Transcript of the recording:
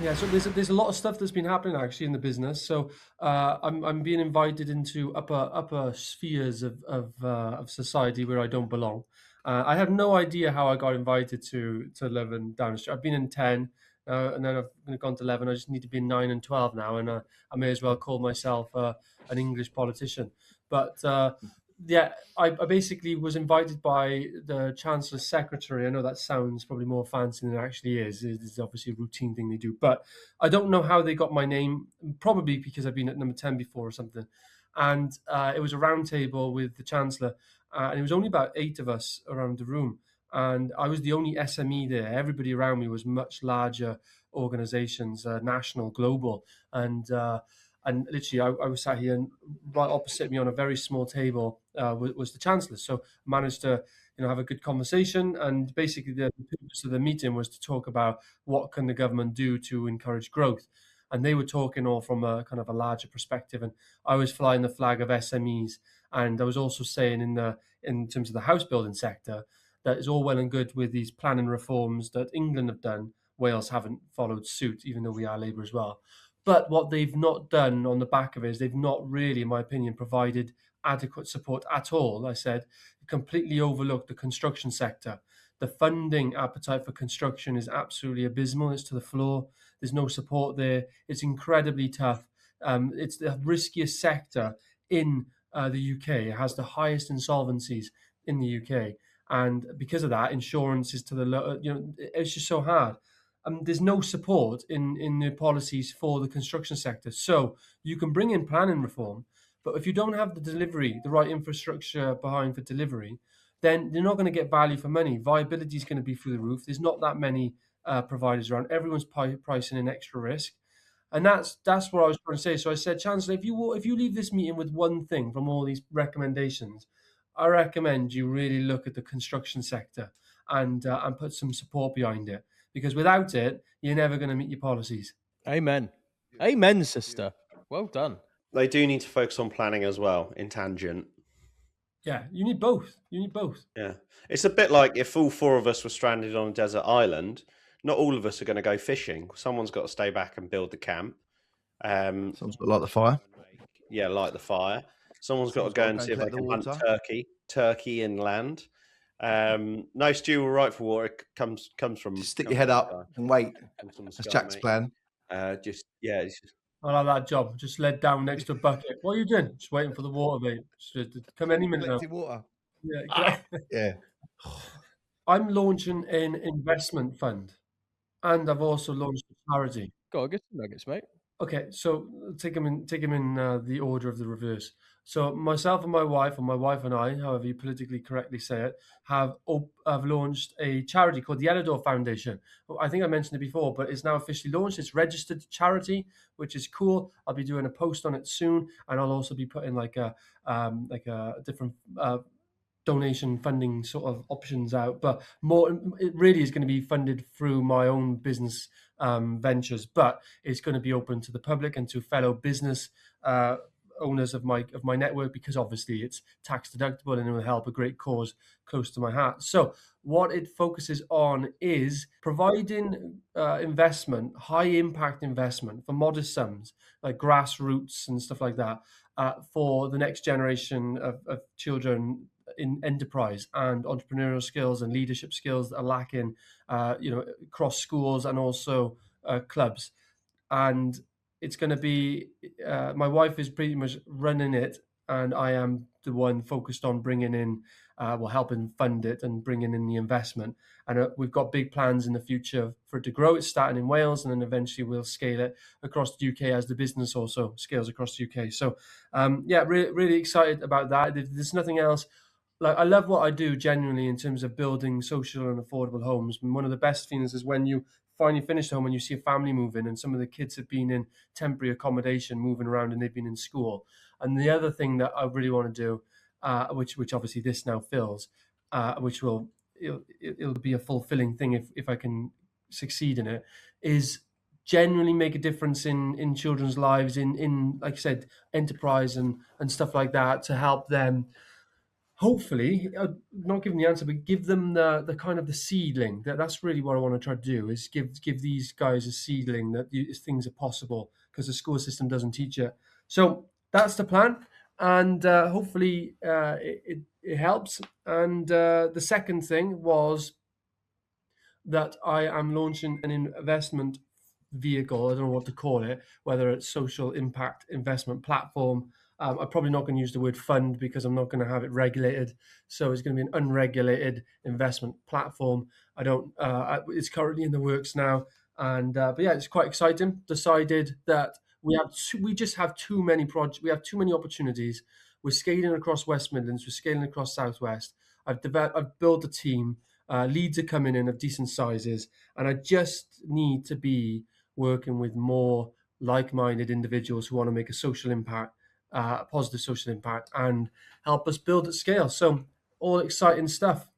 Yeah, so there's a lot of stuff that's been happening actually in the business. So I'm being invited into upper spheres of society where I don't belong. I have no idea how I got invited to live in down the street. I've been in 10, and then I've gone to 11. I just need to be in 9 and 12 now, and I may as well call myself an English politician. But yeah, I basically was invited by the Chancellor's secretary. I know that sounds probably more fancy than it actually is. It's obviously a routine thing they do. But I don't know how they got my name, probably because I've been at number 10 before or something. And it was a round table with the Chancellor, and it was only about 8 of us around the room. And I was the only SME there. Everybody around me was much larger organizations, national, global. And literally, I was sat here, and right opposite me on a very small table was the Chancellor. So I managed to, have a good conversation. And basically, the purpose of the meeting was to talk about what can the government do to encourage growth. And they were talking all from a kind of a larger perspective. And I was flying the flag of SMEs. And I was also saying in terms of the house building sector that it's all well and good with these planning reforms that England have done. Wales haven't followed suit, even though we are Labour as well. But what they've not done on the back of it is they've not really, in my opinion, provided adequate support at all. I said, completely overlooked the construction sector. The funding appetite for construction is absolutely abysmal. It's to the floor. There's no support there. It's incredibly tough. It's the riskiest sector in the UK. It has the highest insolvencies in the UK. And because of that, insurance is to the low, it's just so hard. There's no support in the policies for the construction sector. So you can bring in planning reform, but if you don't have the delivery, the right infrastructure behind for delivery, then you're not going to get value for money. Viability is going to be through the roof. There's not that many providers around. Everyone's pricing in extra risk. And that's what I was trying to say. So I said, Chancellor, if you leave this meeting with one thing from all these recommendations, I recommend you really look at the construction sector and put some support behind it, because without it, you're never going to meet your policies. Amen. Amen, sister. Well done. They do need to focus on planning as well, in tangent. Yeah, you need both. You need both. Yeah. It's a bit like if all 4 of us were stranded on a desert island, not all of us are going to go fishing. Someone's got to stay back and build the camp. Someone's got to light the fire. Yeah, light the fire. Someone's got to go and see if they can hunt turkey inland. No, Stu will write for water. It comes from. Just stick your head up and wait. That's Jack's plan. It's just. I like that job. Just led down next to a bucket. What are you doing? Just waiting for the water, mate. Just come any minute now. Water. Yeah. Yeah. I'm launching an investment fund, and I've also launched a charity. Go on, get some nuggets, mate. Okay, so take them in the order of the reverse. So myself and my wife, or my wife and I, however you politically correctly say it, have launched a charity called the Elidor Foundation. I think I mentioned it before, but it's now officially launched. It's registered charity, which is cool. I'll be doing a post on it soon, and I'll also be putting like a different donation funding sort of options out, but more, it really is going to be funded through my own business ventures, but it's going to be open to the public and to fellow business owners of my network, because obviously it's tax deductible and it will help a great cause close to my heart. So what it focuses on is providing investment, high impact investment for modest sums, like grassroots and stuff like that, for the next generation of children in enterprise and entrepreneurial skills and leadership skills that are lacking, across schools and also clubs. And it's going to be, my wife is pretty much running it, and I am the one focused on bringing in, helping fund it and bringing in the investment. And we've got big plans in the future for it to grow. It's starting in Wales, and then eventually we'll scale it across the UK as the business also scales across the UK. So, really excited about that. There's nothing else. Like, I love what I do genuinely in terms of building social and affordable homes. And one of the best things is when you finally finish home and you see a family move in, and some of the kids have been in temporary accommodation moving around and they've been in school. And the other thing that I really want to do, which obviously this now fills, it'll be a fulfilling thing if I can succeed in it, is genuinely make a difference in children's lives in like I said, enterprise and stuff like that, to help them hopefully, not giving the answer, but give them the kind of the seedling. That's really what I want to try to do, is give these guys a seedling that things are possible, because the school system doesn't teach it. So that's the plan, and hopefully it helps. And the second thing was that I am launching an investment vehicle. I don't know what to call it, whether it's social impact investment platform. I'm probably not going to use the word fund, because I'm not going to have it regulated. So it's going to be an unregulated investment platform. It's currently in the works now. And but yeah, it's quite exciting. Decided that we just have too many projects. We have too many opportunities. We're scaling across West Midlands. We're scaling across Southwest. I've built a team. Leads are coming in of decent sizes, and I just need to be working with more like-minded individuals who want to make a social impact, positive social impact, and help us build at scale. So all exciting stuff.